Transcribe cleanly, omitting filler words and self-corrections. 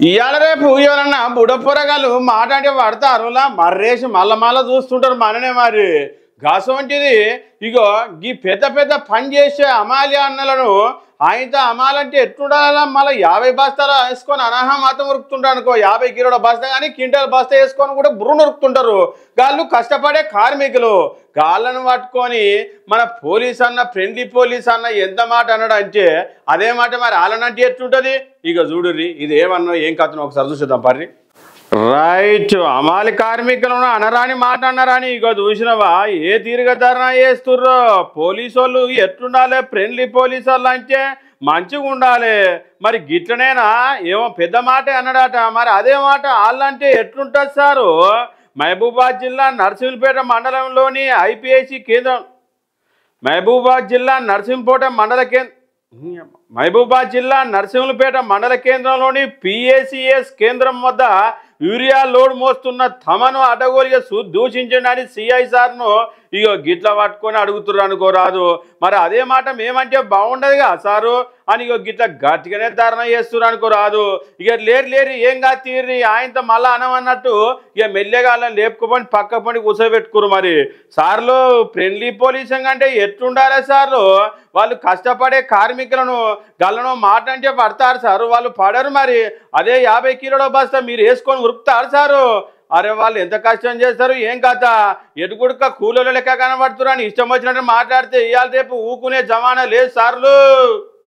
ఇవాళ రేపు ఎవరన్నా బుడపొరగాలు మాట అంటే పడతారులా మర్రేసి మళ్ళా చూస్తుంటారు మననే మరి గాసవంటిది ఇగో ఈ పెద్ద పెద్ద పని చేసే అమాలి అన్నలను ఆయనతో అమాలంటే ఎట్లుండాలా మళ్ళీ 50 బస్తాలు వేసుకొని అనాహ మాత్రం ఉరుకుతుంటారు అనుకో 50 కిలోల బస్తా కానీ క్వింటల్ బస్తా వేసుకొని కూడా బుర్రను ఉరుకుతుంటారు వాళ్ళు కష్టపడే కార్మికులు గాళ్ళను పట్టుకొని మన పోలీస్ అన్న ఫ్రెండ్లీ పోలీస్ అన్న ఎంత మాట అన్నాడు అంటే అదే మాట మరి వాళ్ళనంటే ఎట్లుంటుంది ఇక చూడుర్రి ఇది ఏమన్నా ఏం కథను ఒకసారి చూసేద్దాం పర్రి రైట్ అమాలి కార్మికులను అనరాని మాట అన్నారని ఇక చూసినవా ఏ తీరుగా ధర్నా చేస్తుర్రో పోలీసు వాళ్ళు ఎట్లుండాలి ఫ్రెండ్లీ పోలీసు వాళ్ళు అంటే మంచిగా ఉండాలి మరి గిట్లనేనా ఏమో పెద్ద మాటే అన్నాడట మరి అదే మాట వాళ్ళంటే ఎట్లుంటుంది సారు మహబూబాద్ జిల్లా నర్సింహపేట మండలంలోని ఐపీఐసి కేంద్రం మహబూబాద్ జిల్లా నర్సింహులపేట మండల కేంద్రంలోని పిఏసిఎస్ కేంద్రం వద్ద యూరియా లోడ్ మోస్తున్న తమను అడ్డగోలుగా దూషించండి సిఐ సార్ను ఇగో గిట్ల పట్టుకొని అడుగుతుర్రు అనుకోరాదు మరి అదే మాట మేమంటే బాగుండదుగా సారు అని ఇగో గిట్ల గట్టిగానే ధారణ చేస్తున్నారు అనుకోరాదు ఇక లేరు ఏం కాదు తీరి ఆయనతో మళ్ళా అనమన్నట్టు ఇక మెల్లెగా లేపుకోపని పక్క పని కూర్చోబెట్టుకురు మరి సార్లు ఫ్రెండ్లీ పోలీసింగ్ అంటే ఎట్లుండాలి సార్లు వాళ్ళు కష్టపడే కార్మికులను గల్లను మాట అంటే పడతారు సారు వాళ్ళు పడరు మరి అదే 50 కిలోల బస్తా మీరు వేసుకొని ఉరుకుతారు సారు అరే వాళ్ళు ఎంత కష్టం చేస్తారు ఏం కథ ఎటుగుడుక కూలీల లెక్క కనబడుతున్నారు అని ఇష్టం వచ్చినట్టు మాట్లాడితే ఇవాళ రేపు ఊకునే జమానా లేదు సార్లు